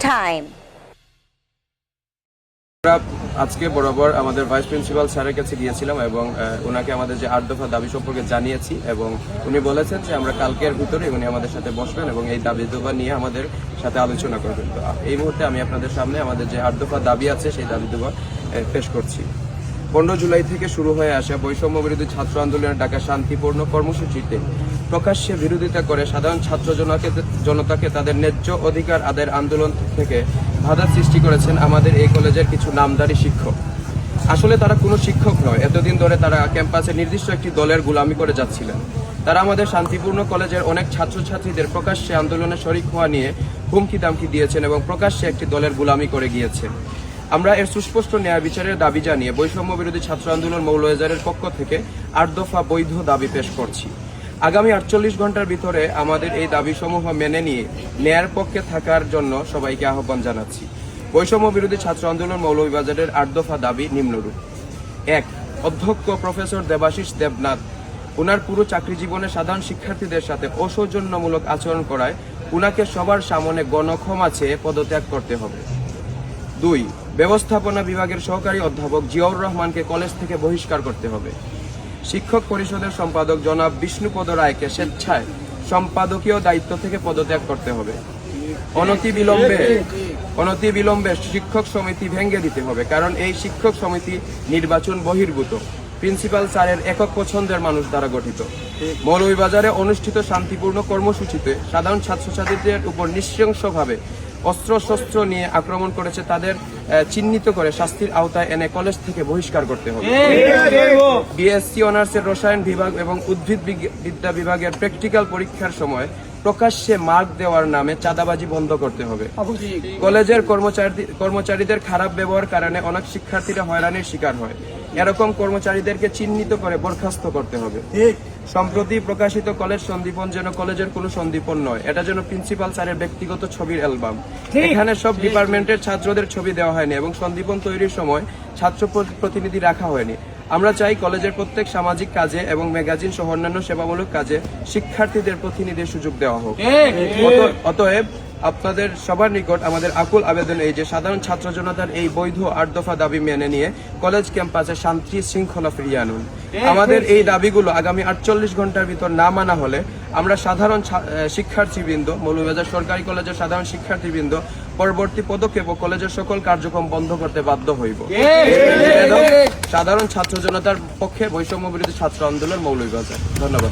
time. আজকে বরাবর আমাদের ভাইস প্রিন্সিপাল স্যারের কাছে গিয়েছিলাম এবং ওনাকে আমাদের যে 8 দফা দাবি সম্পর্কে জানিয়েছি এবং উনি বলেছেন যে আমরা কালকের ভিতরে উনি আমাদের সাথে বসবেন এবং এই দাবি দফা নিয়ে আমাদের সাথে আলোচনা করবেন। তো এই মুহূর্তে আমি আপনাদের সামনে আমাদের যে 8 দফা দাবি আছে সেই দাবি দফা পেশ করছি। 15 জুলাই থেকে শুরু হয়ে আসা বৈষম্য বিরোধী ছাত্র আন্দোলনের ডাকা শান্তিপূর্ণ কর্মসূচিতে প্রকাশ্যে বিরোধিতা করে সাধারণ ছাত্র জনতাকে তাদের ন্যায্য অধিকার আদায়ের আন্দোলন থেকে বাধা সৃষ্টি করেছেন আমাদের এই কলেজের কিছু নামধারী শিক্ষক। আসলে তারা কোনো শিক্ষক নয়, এতদিন ধরে তারা ক্যাম্পাসে নির্দিষ্ট একটি দলের গোলামি করে যাচ্ছিলেন। তারা আমাদের শান্তিপূর্ণ কলেজের অনেক ছাত্রছাত্রীদের প্রকাশ্যে আন্দোলনে শরিক হওয়া নিয়ে হুমকি দামকি দিয়েছেন এবং প্রকাশ্যে একটি দলের গোলামি করে গিয়েছেন। আমরা এর সুস্পষ্ট ন্যায় বিচারের দাবি জানিয়ে বৈষম্য বিরোধী ছাত্র আন্দোলন মৌলভীবাজারের পক্ষ থেকে 8 দফা বৈধ দাবি পেশ করছি। আগামী 48 ঘন্টার ভিতরে আমাদের এই দাবিসমূহ মেনে নিয়ে ন্যায়ের পক্ষে থাকার জন্য সবাইকে আহ্বান জানাচ্ছি। বৈষম্য বিরোধী ছাত্র আন্দোলন মৌলভীবাজারের 8 দফা দাবি নিম্নরূপ। 1. অধ্যক্ষ প্রফেসর দেবাশিস দেবনাথ উনার পুরো চাকরি জীবনে সাধারণ শিক্ষার্থীদের সাথে অসৌজন্যমূলক আচরণ করায় উনাকে সবার সামনে গণক্ষমা চেয়ে পদত্যাগ করতে হবে। 2. ব্যবস্থাপনা বিভাগের সহকারী অধ্যাপক জিয়াউর রহমানকে কলেজ থেকে বহিষ্কার করতে হবে। শিক্ষক পরিষদের সম্পাদক জনাব বিষ্ণুপদ রায়কে স্বেচ্ছায় সম্পাদকীয় দায়িত্ব থেকে পদত্যাগ করতে হবে। অনতিবিলম্বে শিক্ষক সমিতি ভেঙে দিতে হবে, কারণ এই শিক্ষক সমিতি নির্বাচন বহির্ভূত, প্রিন্সিপাল স্যারের একক পছন্দের মানুষ দ্বারা গঠিত। মৌলভীবাজারে অনুষ্ঠিত শান্তিপূর্ণ কর্মসূচিতে সাধারণ ছাত্রছাত্রীদের উপর নৃশংসভাবে অস্ত্রশস্ত্র নিয়ে আক্রমণ করেছে, তাদের চিহ্নিত করে শাস্তির আওতায় এনে কলেজ থেকে বহিষ্কার করতে হবে। বিএসসি অনার্সের রসায়ন বিভাগ এবং উদ্ভিদ বিদ্যা বিভাগের প্র্যাকটিক্যাল পরীক্ষার সময় প্রকাশ্যে মার্ক দেওয়ার নামে চাঁদাবাজি বন্ধ করতে হবে। কলেজের কর্মচারীদের খারাপ ব্যবহার কারণে অনেক শিক্ষার্থীরা হয়রানির শিকার হয়, এরকম কর্মচারীদেরকে চিহ্নিত করে বরখাস্ত করতে হবে। সম্প্রতি প্রকাশিত কলেজ সন্দীপন যেন কলেজের কোনো সন্দীপন নয়, এটা যেন প্রিন্সিপাল স্যারের ব্যক্তিগত ছবির অ্যালবাম। এখানে সব ডিপার্টমেন্টের ছাত্রদের ছবি দেওয়া হয়নি এবং সন্দীপন তৈরির সময় ছাত্র প্রতিনিধি রাখা হয়নি। আমরা চাই কলেজের প্রত্যেক সামাজিক কাজে এবং ম্যাগাজিন সহ অন্যান্য সেবামূলক কাজে শিক্ষার্থীদের প্রতিনিধির সুযোগ দেওয়া হোক। অতএব আপনাদের সবার নিকট আমাদের আকুল আবেদন এই যে সাধারণ ছাত্র জনতার এই বৈধ 8 দফা দাবি মেনে নিয়ে কলেজ ক্যাম্পাসে শান্তি শৃঙ্খলা ফিরিয়ে আনুন। আমাদের এই দাবিগুলো আগামী 48 ঘন্টার ভিতর না মানা হলে আমরা সাধারণ শিক্ষার্থীবৃন্দ, মৌলভীবাজার সরকারি কলেজের সাধারণ শিক্ষার্থীবৃন্দ পরবর্তী পদক্ষেপ ও কলেজের সকল কার্যক্রম বন্ধ করতে বাধ্য হইব। সাধারণ ছাত্র জনতার পক্ষে বৈষম্য বিরোধী ছাত্র আন্দোলন মৌলভীবাজার। ধন্যবাদ।